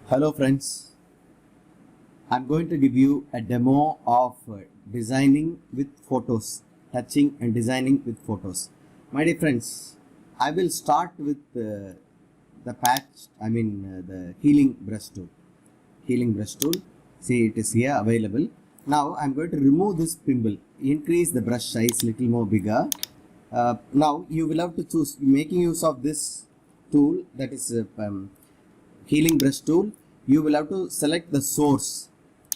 Hello friends, I'm going to give you a demo of designing with photos, touching and designing with photos. My dear friends, I will start with the healing brush tool. Healing brush tool, see it is here available. Now I'm going to remove this pimple, increase the brush size little more bigger. Now you will have to choose, making use of this tool, that is healing brush tool. You will have to select the source.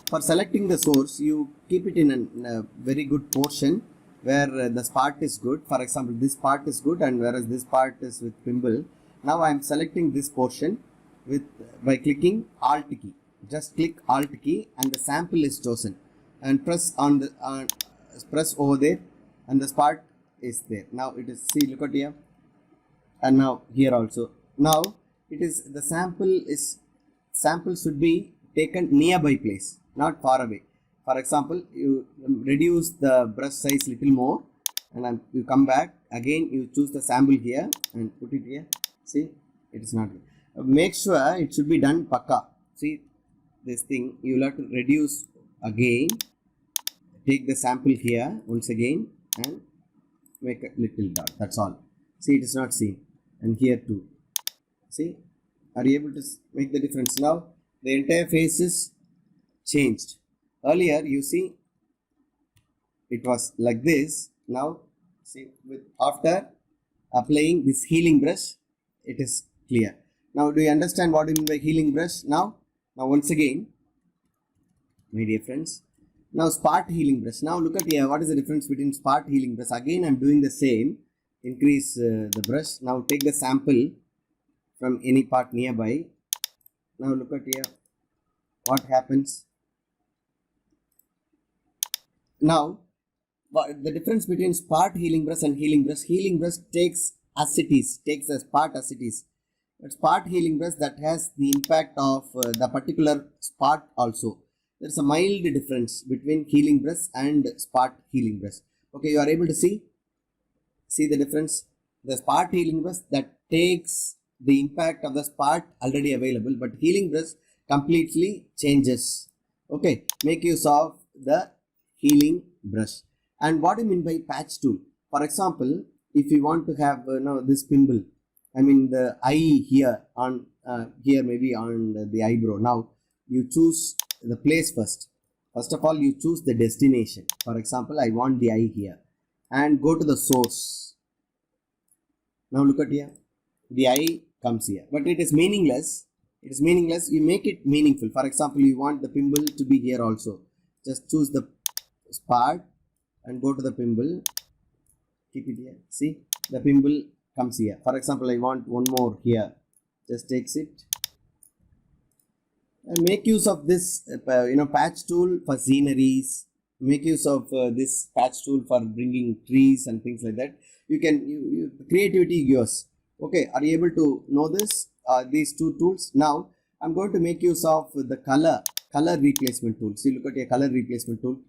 For selecting the source, you keep it in a very good portion where the spot is good. For example, this part is good, and whereas this part is with pimple. Now I am selecting this portion with by clicking Alt key. Just click Alt key and the sample is chosen, and press on the press over there, and the spot is there. Now it is, see, look at here, and now here also. Now it is the sample should be taken nearby place, not far away. For example, you reduce the brush size little more, and you come back again, you choose the sample here and put it here. See, it is not good. Make sure it should be done pakka. See, this thing you will have to reduce again, take the sample here once again and make a little dot. That's all. See, it is not seen. And here too. See, are you able to make the difference? Now the entire face is changed. Earlier you see it was like this. Now see, with after applying this healing brush, it is clear. Now do you understand what I mean by healing brush? Now once again, my dear friends, now spot healing brush. Now look at here, what is the difference between spot healing brush? Again I am doing the same. Increase the brush. Now take the sample from any part nearby. Now look at here, what happens. Now the difference between spot healing brush and healing brush takes as it is, takes the spot as it is. But spot healing brush, that has the impact of the particular spot also. There is a mild difference between healing brush and spot healing brush. Okay, you are able to see the difference. The spot healing brush, that takes the impact of the spot already available, but healing brush completely changes. Okay, make use of the healing brush. And what do you mean by patch tool? For example, if you want to have this pimple, I mean the eye here on here, maybe on the eyebrow. Now you choose the place first. First of all, you choose the destination. For example, I want the eye here, and go to the source. Now look at here, the eye comes here, but it is meaningless. It is meaningless. You make it meaningful. For example, you want the pimple to be here also. Just choose the spot and go to the pimple. Keep it here. See, the pimple comes here. For example, I want one more here. Just takes it. And make use of this patch tool for sceneries. Make use of this patch tool for bringing trees and things like that. You can creativity yours. Okay, are you able to know this? These two tools. Now I'm going to make use of the color replacement tool. See, look at your color replacement tool.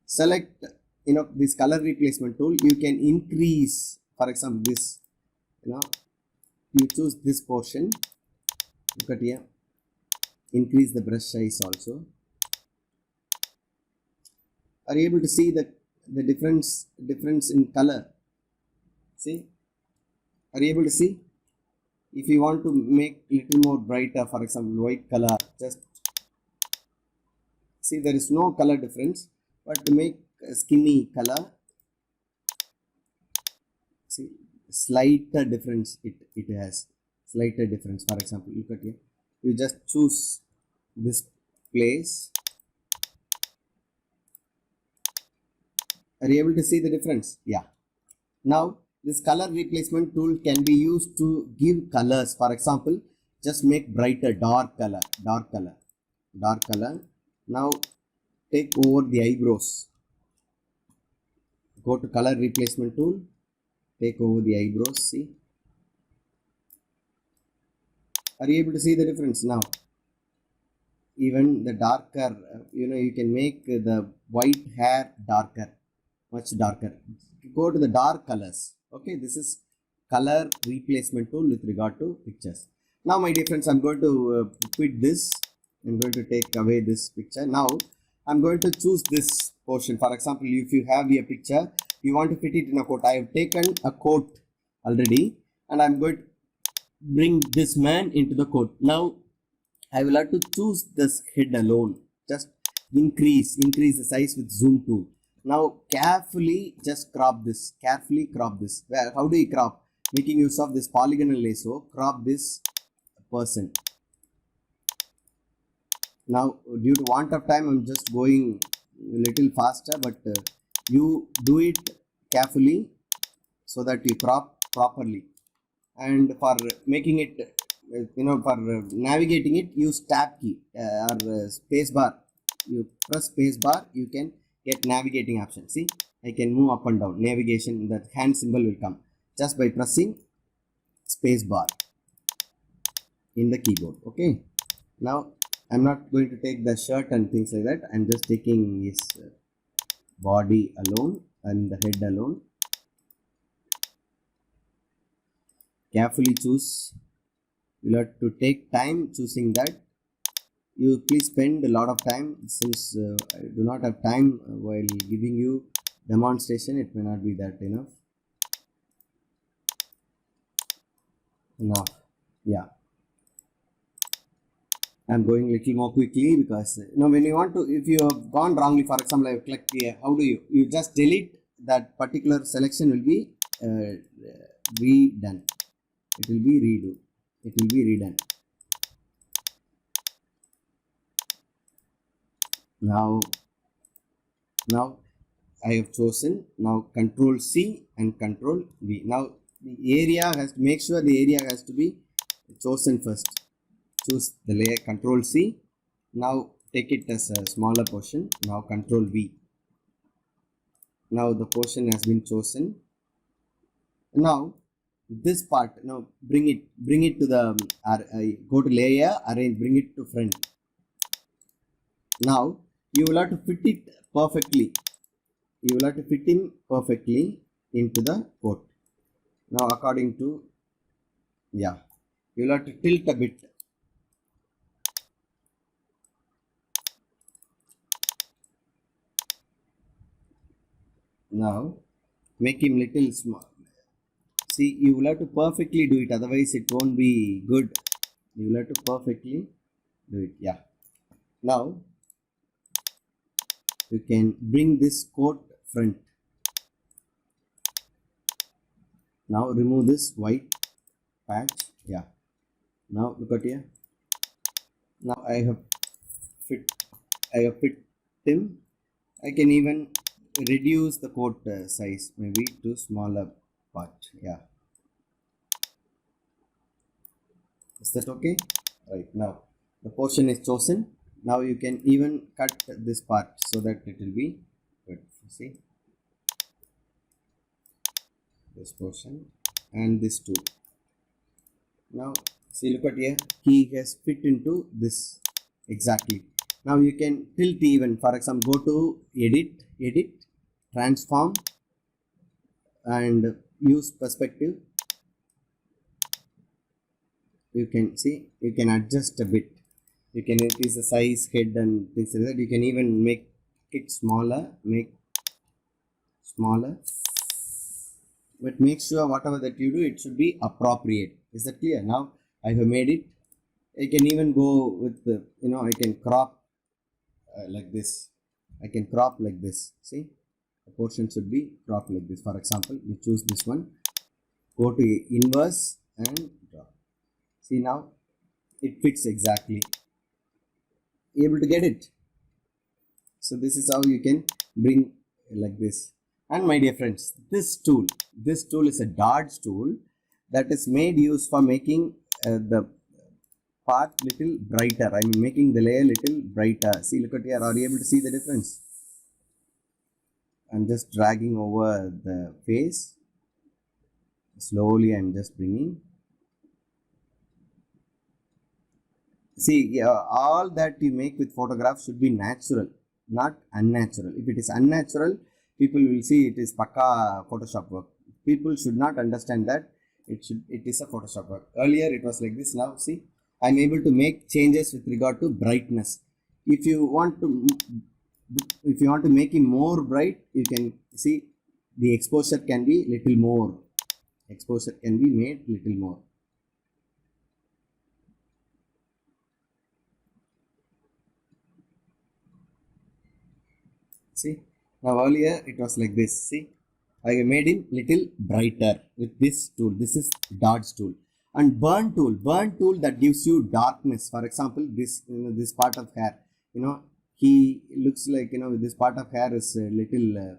Select this color replacement tool. You can increase, for example, this. You choose this portion. Look at here. Increase the brush size also. Are you able to see the difference in color? See, are you able to see? If you want to make little more brighter, for example, white color, just see, there is no color difference, but to make a skinny color, see, slighter difference it has, slighter difference. For example, look at here, you just choose this place. Are you able to see the difference? Yeah. Now this color replacement tool can be used to give colors. For example, just make brighter, dark color. Now take over the eyebrows. Go to color replacement tool. Take over the eyebrows. See. Are you able to see the difference now? Even the darker, you can make the white hair darker, much darker. Go to the dark colors. Okay, this is color replacement tool with regard to pictures. Now, my dear friends, I'm going to quit this I'm going to take away this picture. Now I'm going to choose this portion. For example, if you have a picture, you want to fit it in a coat. I have taken a coat already, and I'm going to bring this man into the coat. Now I will have to choose this head alone. Just increase the size with zoom tool. Now carefully just crop this. Carefully crop this. Well, how do you crop? Making use of this polygonal lasso. Crop this person. Now due to want of time, I'm just going a little faster, but you do it carefully so that you crop properly. And for making it, for navigating it, use tab key or space bar. You press space bar, you can get navigating option. See, I can move up and down. Navigation, that hand symbol will come just by pressing space bar in the keyboard. Okay, now I'm not going to take the shirt and things like that. I'm just taking his body alone and the head alone. Carefully choose. You'll have to take time choosing that. You please spend a lot of time, since I do not have time while giving you demonstration. It may not be that enough. Yeah, I'm going little more quickly because when you want to, if you have gone wrongly, for example, I click here, how do you just delete that particular selection, will be redone. It will be redone. Now I have chosen. Now Control C and Control V. Now the area has to, make sure the area has to be chosen first. Choose the layer, Control C. Now take it as a smaller portion. Now Control V. Now the portion has been chosen. Now this part, now bring it to the go to layer, arrange, bring it to front. Now you will have to fit it perfectly. You will have to fit in perfectly into the coat. Now according to, you will have to tilt a bit. Now make him little small. See, you will have to perfectly do it, otherwise it won't be good. You will have to perfectly do it. Yeah. Now you can bring this coat front. Now remove this white patch. Yeah. Now look at here. Now I have fit him. I can even reduce the coat size, maybe to smaller part. Yeah. Is that okay? Right. Now the portion is chosen. Now you can even cut this part so that it will be good. See, this portion and this too. Now see, look at here, he has fit into this exactly. Now you can tilt even. For example, go to edit, transform, and use perspective. You can see, you can adjust a bit. You can increase the size, head and things like that. You can even make it smaller, but make sure whatever that you do, it should be appropriate. Is that clear? Now I have made it. I can even go with the, I can crop like this. I can crop like this. See, the portion should be cropped like this. For example, you choose this one, go to inverse and drop. See, now it fits exactly. Able to get it? So this is how you can bring like this. And my dear friends, this tool is a dodge tool that is made use for making the part little brighter. I mean, making the layer little brighter. See, look at here. Are you able to see the difference? I'm just dragging over the face. Slowly I'm just bringing. See, all that you make with photographs should be natural, not unnatural. If it is unnatural, people will see it is pakka Photoshop work. People should not understand that it is a Photoshop work. Earlier it was like this. Now see, I'm able to make changes with regard to brightness. If you want to make it more bright, you can see the exposure can be little more. Exposure can be made little more. See, now earlier it was like this. See, I made it little brighter with this tool. This is dodge tool. And burn tool that gives you darkness. For example, this this part of hair, he looks like, this part of hair is a little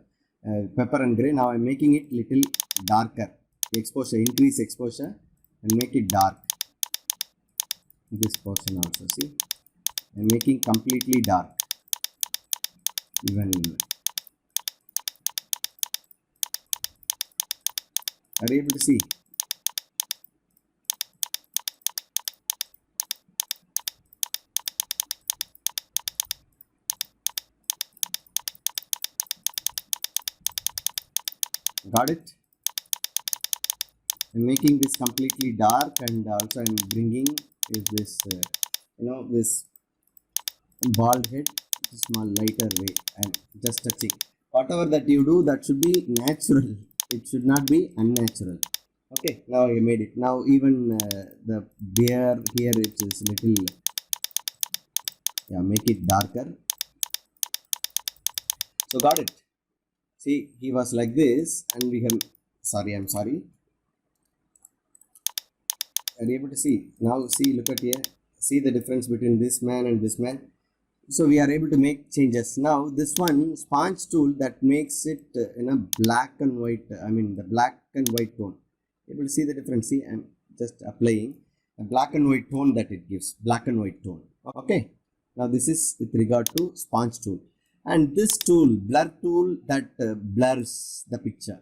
pepper and gray. Now I'm making it little darker. Exposure, increase exposure and make it dark. This portion also, see, I'm making completely dark. Even are you able to see? Got it? I'm making this completely dark, and also I'm bringing this this bald head to small lighter way. I'm just touching. Whatever that you do, that should be natural. It should not be unnatural. Okay, now I made it. Now even the bear here, it is little, make it darker. So got it. See, he was like this, and we have, I'm sorry. Are you able to see? Now see, look at here. See the difference between this man and this man. So we are able to make changes. Now this one sponge tool that makes it in a black and white, the black and white tone. Able to see the difference? See, I'm just applying a black and white tone that it gives. Black and white tone. Okay. Now this is with regard to sponge tool. And this tool, blur tool, that blurs the picture.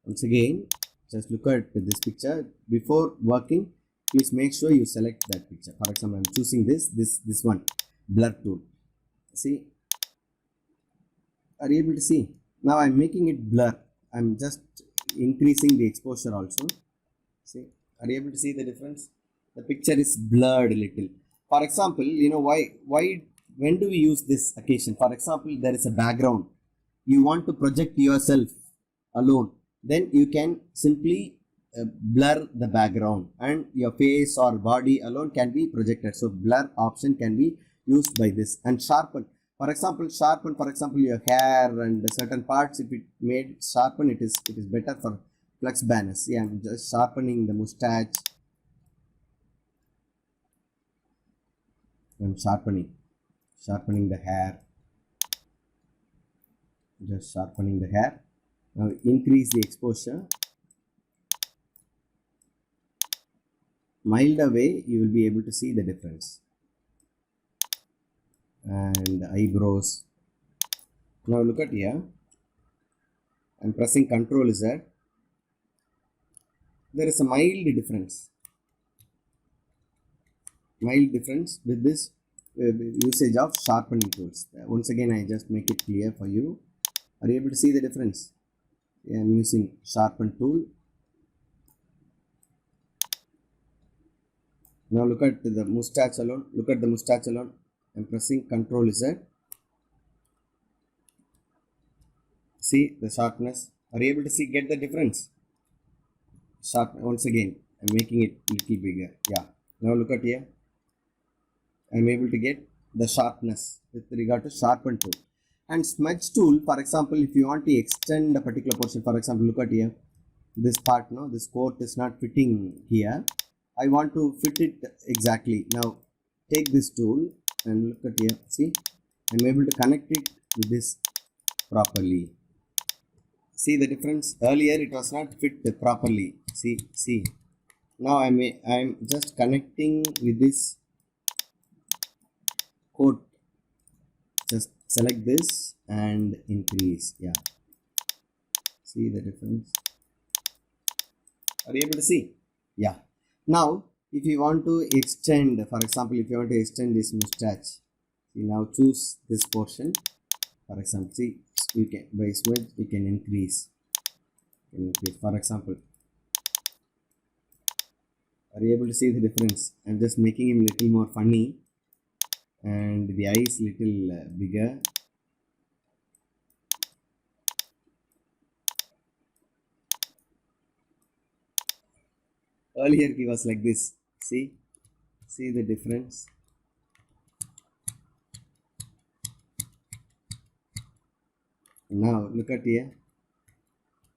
Once again, just look at this picture. Before working, please make sure you select that picture. For example, I'm choosing this one, blur tool. See, are you able to see? Now I'm making it blur. I'm just increasing the exposure also. See, are you able to see the difference? The picture is blurred a little. For example, why when do we use this occasion? For example, there is a background. You want to project yourself alone. Then you can simply blur the background, and your face or body alone can be projected. So blur option can be used by this. And sharpen. For example, your hair and certain parts. If it made sharpen, it is better for flex banners. Yeah, I'm just sharpening the mustache. I'm sharpening the hair. Just sharpening the hair. Now increase the exposure. Mild away, you will be able to see the difference. And eyebrows. Now look at here. I'm pressing Ctrl Z. There is a mild difference. Mild difference with this usage of sharpening tools. Once again, I just make it clear for you. Are you able to see the difference? I'm using sharpen tool. Now look at the mustache alone. I'm pressing Ctrl Z. See the sharpness. Are you able to see? Get the difference? Sharp. Once again, I'm making it little bigger. Yeah. Now look at here. I'm able to get the sharpness with regard to sharpen tool. And smudge tool, for example, if you want to extend a particular portion, for example, look at here. This part, this coat is not fitting here. I want to fit it exactly. Now take this tool and look at here. See, I'm able to connect it with this properly. See the difference? Earlier it was not fit properly. See. Now I'm just connecting with this coat. Just select this and increase. Yeah. See the difference? Are you able to see? Yeah. Now, if you want to extend, for example, if you want to extend this mustache, you now choose this portion. For example, see, you can by smudge you can increase. For example, Are you able to see the difference? I'm just making him little more funny and the eyes little bigger. Earlier he was like this. See the difference. Now look at here.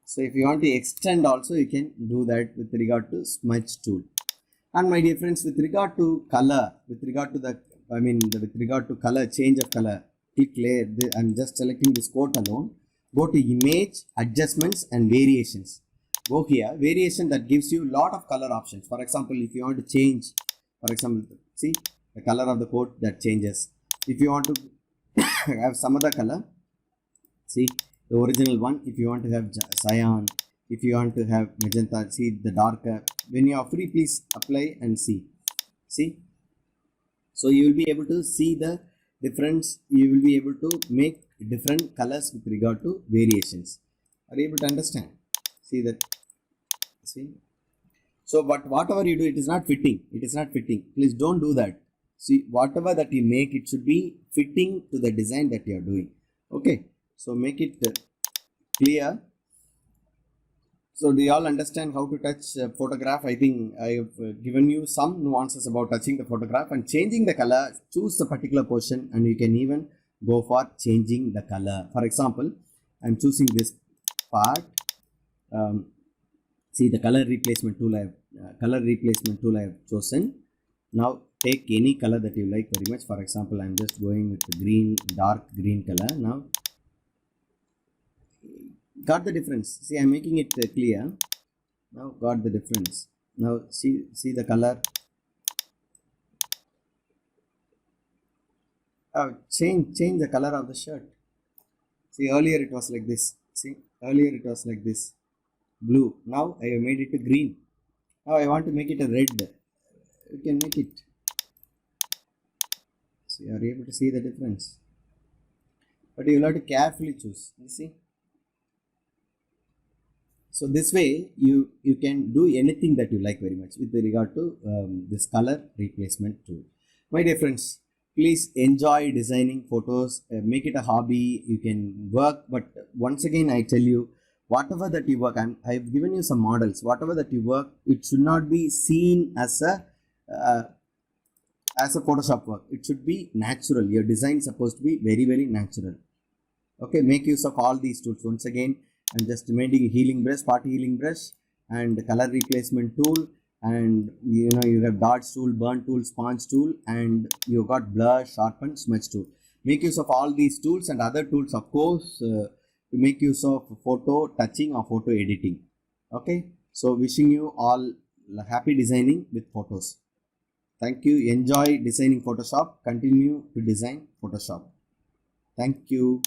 So if you want to extend also, you can do that with regard to smudge tool. And my dear friends, with regard to color, with regard to with regard to color, change of color, click layer. I'm just selecting this quote alone. Go to image, adjustments and variations. Go here, variation that gives you lot of color options. For example, if you want to change, for example, see the color of the quote that changes. If you want to have some other color, see the original one. If you want to have cyan, if you want to have magenta, see the darker. When you are free, please apply and see. So you will be able to see the difference. You will be able to make different colors with regard to variations. Are you able to understand? See that? See. So, but whatever you do, it is not fitting. It is not fitting. Please don't do that. See, whatever that you make, it should be fitting to the design that you are doing. Okay. So make it clear. So do you all understand how to touch photograph? I think I have given you some nuances about touching the photograph and changing the color. Choose the particular portion and you can even go for changing the color. For example, I'm choosing this part. See the color replacement tool. I have chosen. Now take any color that you like very much. For example, I'm just going with the green, dark green color. Now got the difference. See, I'm making it clear. Now got the difference. Now see the color. Change the color of the shirt. See, earlier it was like this. See, earlier it was like this, blue. Now I have made it a green. Now I want to make it a red. You can make it. See, are you able to see the difference? But you will have to carefully choose. You see. So this way you can do anything that you like very much with regard to this color replacement tool. My dear friends, please enjoy designing photos, make it a hobby. You can work, but once again I tell you, whatever that you work, I've given you some models. Whatever that you work, it should not be seen as a Photoshop work. It should be natural. Your design is supposed to be very, very natural. Okay, make use of all these tools. Once again, I'm just making healing brush, party healing brush, and color replacement tool, and you have dodge tool, burn tool, sponge tool, and you got blur, sharpen, smudge tool. Make use of all these tools and other tools, of course, to make use of photo touching or photo editing. Okay, so wishing you all happy designing with photos. Thank you. Enjoy designing Photoshop. Continue to design Photoshop. Thank you.